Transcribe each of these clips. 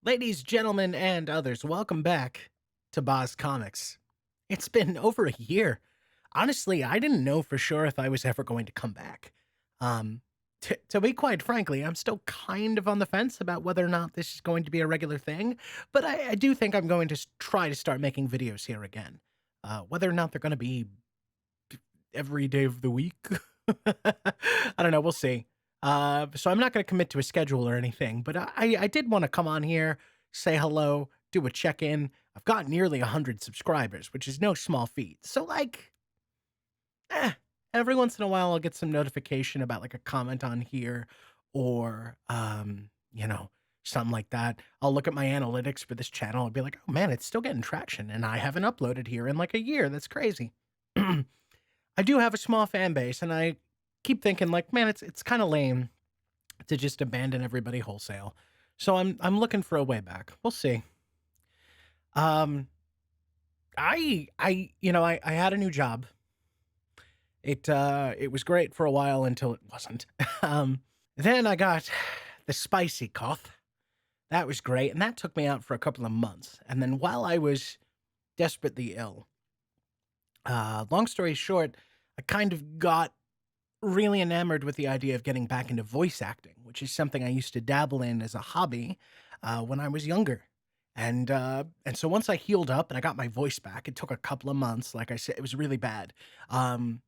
Ladies, gentlemen, and others, welcome back to Boz Comics. It's been over a year. Honestly, I didn't know for sure if I was ever going to come back. Um, to be quite frankly, I'm still kind of on the fence about whether or not this is going to be a regular thing, but I do think I'm going to try to start making videos here again. Whether or not they're going to be every day of the week, I don't know. We'll see. So I'm not going to commit to a schedule or anything, but I did want to come on here, say hello, do a check in. I've got nearly 100 subscribers, which is no small feat. So eh, every once in a while, I'll get some notification about like a comment on here or, something like that. I'll look at my analytics for this channel and be like, oh man, it's still getting traction. And I haven't uploaded here in like a year. That's crazy. I do have a small fan base, and I keep thinking like, man, it's kind of lame to just abandon everybody wholesale. So I'm looking for a way back. We'll see. Um, I had a new job. It was great for a while until it wasn't. um, then I got the spicy cough. That was great, and that took me out for a couple of months. And then while I was desperately ill, long story short, I kind of got really enamored with the idea of getting back into voice acting, which is something I used to dabble in as a hobby when I was younger. And so once I healed up and I got my voice back, it took a couple of months. Like I said, it was really bad. Um,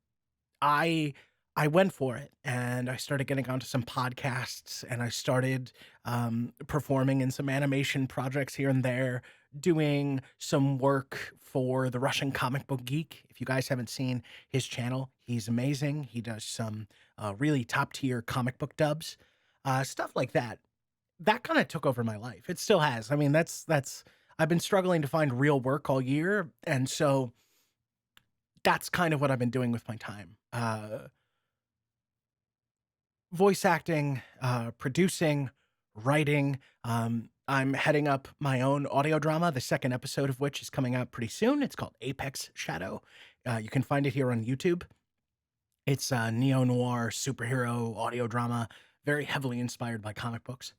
I I went for it and I started getting onto some podcasts and I started performing in some animation projects here and there, doing some work for the Russian comic book geek. If you guys haven't seen his channel, he's amazing. He does some really top tier comic book dubs, stuff like that. That kind of took over my life. It still has. I mean, that's I've been struggling to find real work all year, and so that's kind of what I've been doing with my time. Voice acting, producing, writing. I'm heading up my own audio drama, the second episode of which is coming out pretty soon. It's called Apex Shadow. You can find it here on YouTube. It's a neo noir superhero audio drama, very heavily inspired by comic books.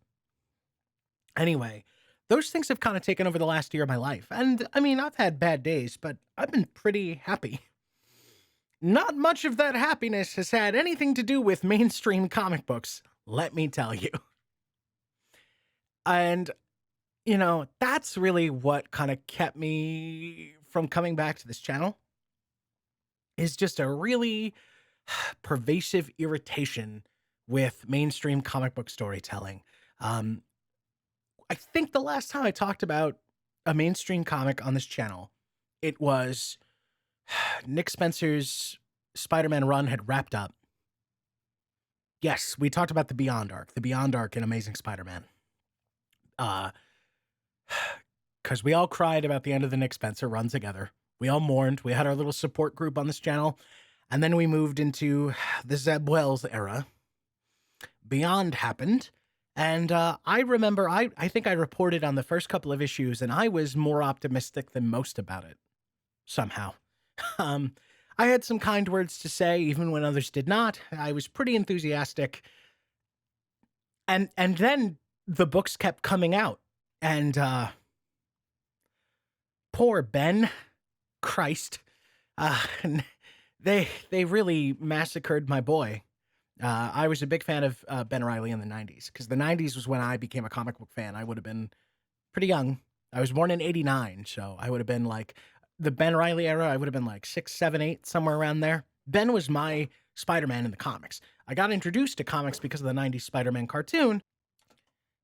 Anyway, those things have kind of taken over the last year of my life. And I mean, I've had bad days, but I've been pretty happy. Not much of that happiness has had anything to do with mainstream comic books, let me tell you. And, that's really what kind of kept me from coming back to this channel is just a really pervasive irritation with mainstream comic book storytelling. Um, I think the last time I talked about a mainstream comic on this channel, it was Nick Spencer's Spider-Man run had wrapped up. Yes, we talked about the Beyond arc in Amazing Spider-Man. Uh, because we all cried about the end of the Nick Spencer run together. We all mourned. We had our little support group on this channel. And then we moved into the Zeb Wells era. Beyond happened. And I remember, I think I reported on the first couple of issues, and I was more optimistic than most about it, somehow. Um, I had some kind words to say, even when others did not. I was pretty enthusiastic. And then the books kept coming out. And poor Ben, Christ, uh, they really massacred my boy. I was a big fan of Ben Riley in the 90s because the 90s was when I became a comic book fan. I would have been pretty young. I was born in 89, so I would have been like the Ben Riley era. I would have been like 6, 7, 8, somewhere around there. Ben was my Spider-Man in the comics. I got introduced to comics because of the 90s Spider-Man cartoon,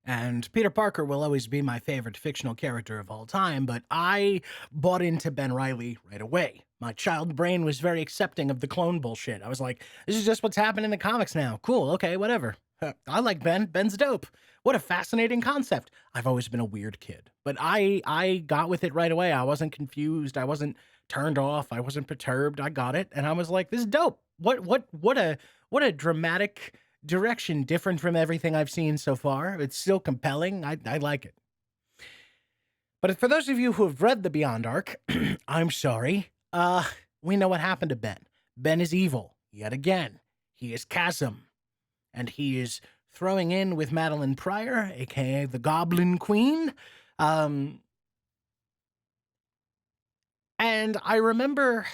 and Peter Parker will always be my favorite fictional character of all time, but I bought into Ben Riley right away. My child brain was very accepting of the clone bullshit. I was like, this is just what's happening in the comics now. Cool, okay, whatever. I like Ben. Ben's dope. What a fascinating concept. I've always been a weird kid, but I got with it right away. I wasn't confused. I wasn't turned off. I wasn't perturbed. I got it, and I was like, this is dope. What a dramatic direction, different from everything I've seen so far. It's still compelling. I like it. But for those of you who have read the Beyond arc, I'm sorry. We know what happened to Ben. Ben is evil, yet again. He is Chasm, and he is throwing in with Madeline Pryor, aka the Goblin Queen. Um, and I remember,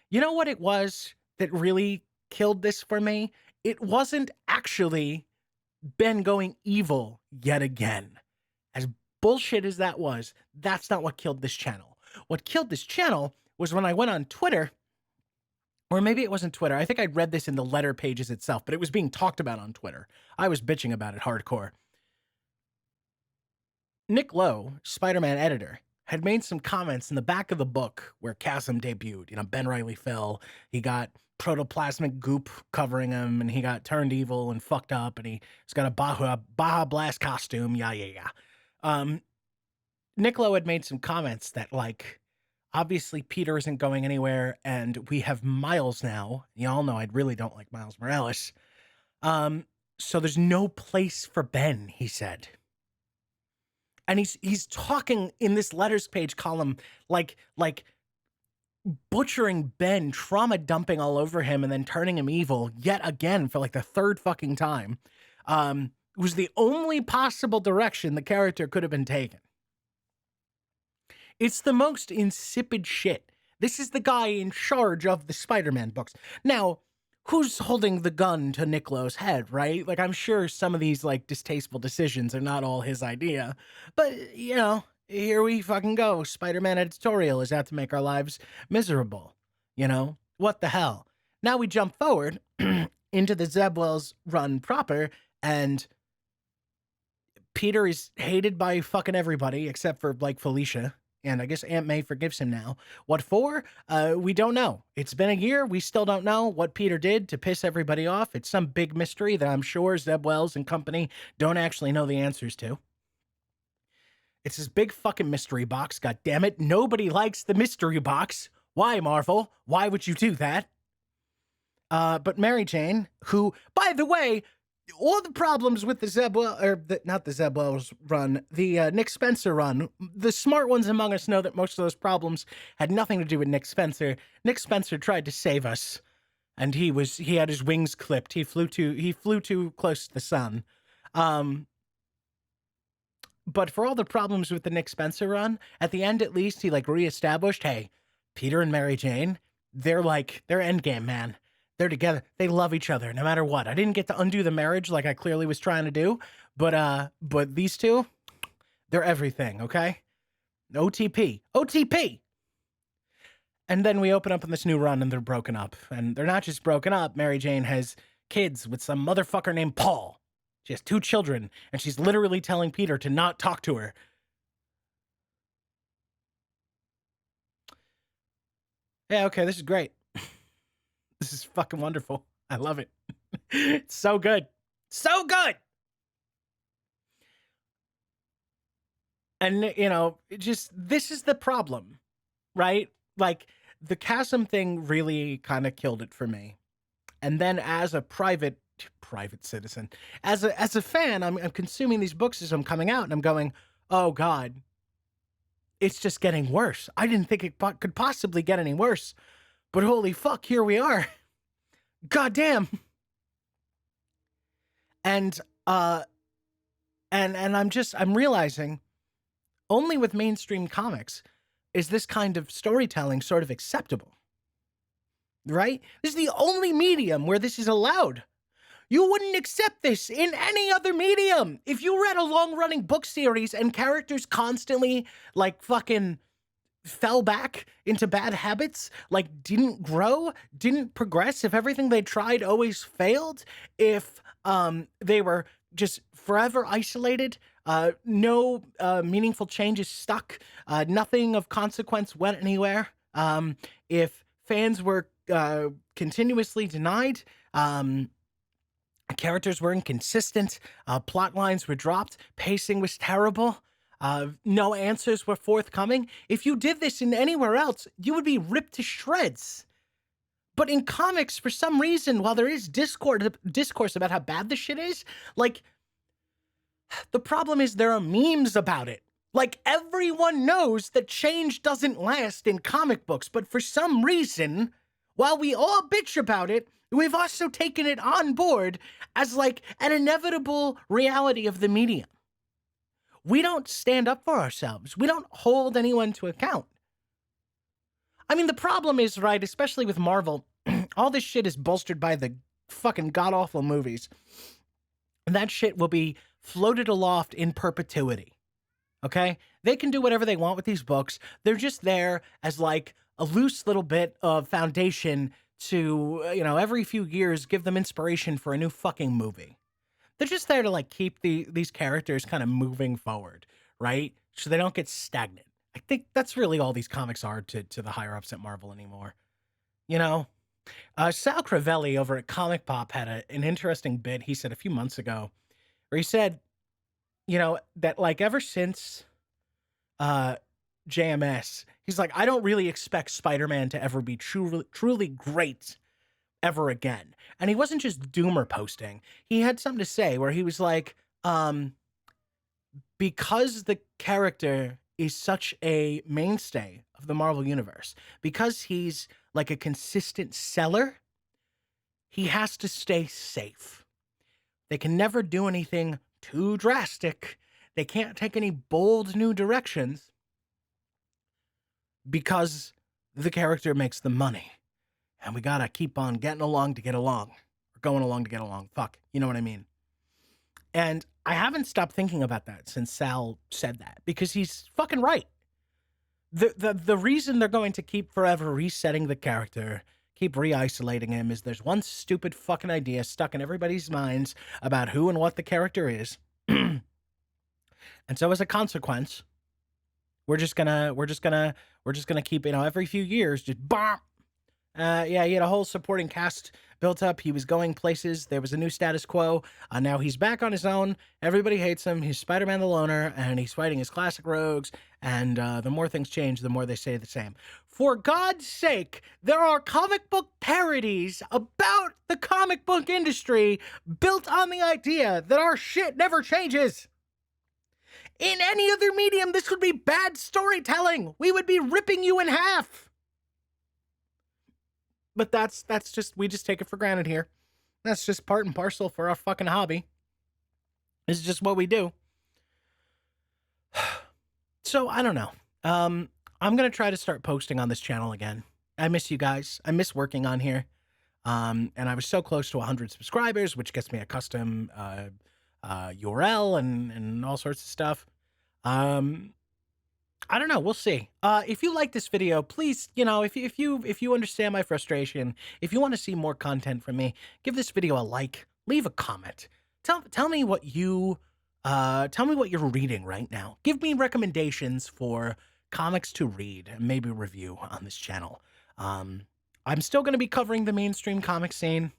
you know what it was that really killed this for me? It wasn't actually Ben going evil yet again. As bullshit as that was, that's not what killed this channel. What killed this channel was when I went on Twitter, or maybe it wasn't Twitter. I think I'd read this in the letter pages itself, but it was being talked about on Twitter. I was bitching about it hardcore. Nick Lowe, Spider-Man editor, had made some comments in the back of the book where Chasm debuted. You know, Ben Reilly fell. He got protoplasmic goop covering him, and he got turned evil and fucked up, and he's got a Baja Blast costume. Yeah. Nick Lowe had made some comments that, like, obviously Peter isn't going anywhere, and we have Miles now. Y'all know I really don't like Miles Morales. So there's no place for Ben, he said. And he's talking in this letters page column like butchering Ben, trauma dumping all over him, and then turning him evil yet again for like the third fucking time. Was the only possible direction the character could have been taken. It's the most insipid shit. This is the guy in charge of the Spider-Man books. Now, who's holding the gun to Nick Lowe's head, right? Like, I'm sure some of these, like, distasteful decisions are not all his idea. But, you know, here we fucking go. Spider-Man editorial is out to make our lives miserable. You know? What the hell? Now we jump forward into the Zeb Wells run proper, and Peter is hated by fucking everybody except for, like, Felicia. And I guess Aunt May forgives him now. What for? We don't know. It's been a year. We still don't know what Peter did to piss everybody off. It's some big mystery that I'm sure Zeb Wells and company don't actually know the answers to. It's this big fucking mystery box. God damn it. Nobody likes the mystery box. Why, Marvel? Why would you do that? But Mary Jane, who, by the way, all the problems with the Zeb Wells, or not the Zeb Wells run, the Nick Spencer run, the smart ones among us know that most of those problems had nothing to do with Nick Spencer. Nick Spencer tried to save us, and he had his wings clipped. He flew too close to the sun. But for all the problems with the Nick Spencer run, at the end at least he like reestablished, hey, Peter and Mary Jane, they're endgame, man. They're together. They love each other no matter what. I didn't get to undo the marriage like I clearly was trying to do, but these two, they're everything, okay? OTP. And then we open up in this new run and they're broken up. And they're not just broken up. Mary Jane has kids with some motherfucker named Paul. She has 2 children, and she's literally telling Peter to not talk to her. Yeah, okay, this is great. This is fucking wonderful. I love it. It's so good. So good! And, you know, this is the problem, right? Like, the Chasm thing really kind of killed it for me. And then as a private citizen, as a fan, I'm consuming these books as I'm coming out, and I'm going, oh, God, it's just getting worse. I didn't think it could possibly get any worse. But holy fuck, here we are. Goddamn. And I'm realizing only with mainstream comics is this kind of storytelling sort of acceptable. Right? This is the only medium where this is allowed. You wouldn't accept this in any other medium. If you read a long-running book series and characters constantly, like, fucking fell back into bad habits, like didn't grow, didn't progress, if everything they tried always failed, if they were just forever isolated, no meaningful changes stuck, nothing of consequence went anywhere, if fans were continuously denied, characters were inconsistent, plot lines were dropped, pacing was terrible, no answers were forthcoming. If you did this in anywhere else, you would be ripped to shreds. But in comics, for some reason, while there is discourse about how bad this shit is, like, the problem is there are memes about it. Like, everyone knows that change doesn't last in comic books, but for some reason, while we all bitch about it, we've also taken it on board as like an inevitable reality of the medium. We don't stand up for ourselves. We don't hold anyone to account. I mean, the problem is, right, especially with Marvel, all this shit is bolstered by the fucking god-awful movies. And that shit will be floated aloft in perpetuity. Okay? They can do whatever they want with these books. They're just there as like a loose little bit of foundation to, every few years give them inspiration for a new fucking movie. They're just there to like keep these characters kind of moving forward, right? So they don't get stagnant. I think that's really all these comics are to the higher ups at Marvel anymore. Sal Cravelli over at Comic Pop had an interesting bit he said a few months ago where he said, that like ever since JMS, he's like, I don't really expect Spider-Man to ever be truly great ever again. And he wasn't just doomer posting. He had something to say where he was like, because the character is such a mainstay of the Marvel Universe, because he's like a consistent seller, he has to stay safe. They can never do anything too drastic. They can't take any bold new directions because the character makes the money. And we gotta keep on getting along to get along. Or going along to get along. Fuck. You know what I mean? And I haven't stopped thinking about that since Sal said that, because he's fucking right. The reason they're going to keep forever resetting the character, keep re-isolating him, is there's one stupid fucking idea stuck in everybody's minds about who and what the character is. And so as a consequence, we're just gonna keep, every few years, just bomb. He had a whole supporting cast built up. He was going places. There was a new status quo. Now he's back on his own. Everybody hates him. He's Spider-Man the Loner, and he's fighting his classic rogues. And the more things change, the more they say the same. For God's sake, there are comic book parodies about the comic book industry built on the idea that our shit never changes. In any other medium, this would be bad storytelling. We would be ripping you in half. But that's just, we just take it for granted here. That's just part and parcel for our fucking hobby. It's just what we do. So, I don't know. I'm going to try to start posting on this channel again. I miss you guys. I miss working on here. And I was so close to 100 subscribers, which gets me a custom URL and all sorts of stuff. I don't know. We'll see. If you like this video, please, if you understand my frustration, if you want to see more content from me, give this video a like, leave a comment. Tell me what you're reading right now. Give me recommendations for comics to read and maybe review on this channel. I'm still going to be covering the mainstream comic scene,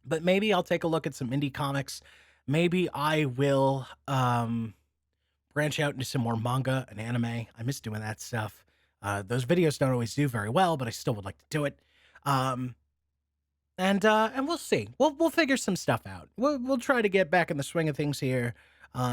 but maybe I'll take a look at some indie comics. Maybe I will, branch out into some more manga and anime. I miss doing that stuff. Those videos don't always do very well, but I still would like to do it. And we'll see. We'll figure some stuff out. We'll try to get back in the swing of things here.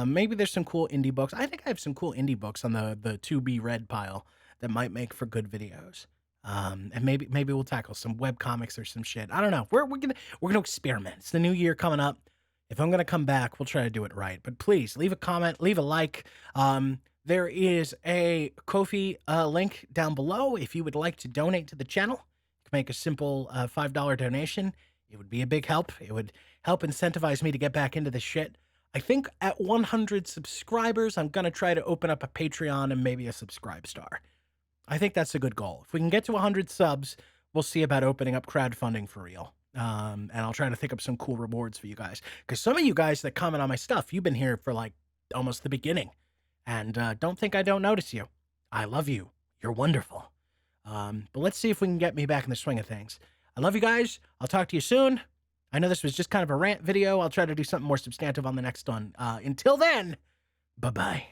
Maybe there's some cool indie books. I think I have some cool indie books on the to be read pile that might make for good videos. And maybe we'll tackle some web comics or some shit. I don't know. We're gonna experiment. It's the new year coming up. If I'm going to come back, we'll try to do it right. But please, leave a comment, leave a like. There is a Ko-fi link down below if you would like to donate to the channel. You can make a simple $5 donation. It would be a big help. It would help incentivize me to get back into this shit. I think at 100 subscribers, I'm going to try to open up a Patreon and maybe a subscribe star. I think that's a good goal. If we can get to 100 subs, we'll see about opening up crowdfunding for real. And I'll try to think up some cool rewards for you guys. Because some of you guys that comment on my stuff, you've been here for like almost the beginning. And don't think I don't notice you. I love you. You're wonderful. But let's see if we can get me back in the swing of things. I love you guys. I'll talk to you soon. I know this was just kind of a rant video. I'll try to do something more substantive on the next one. Until then, bye-bye.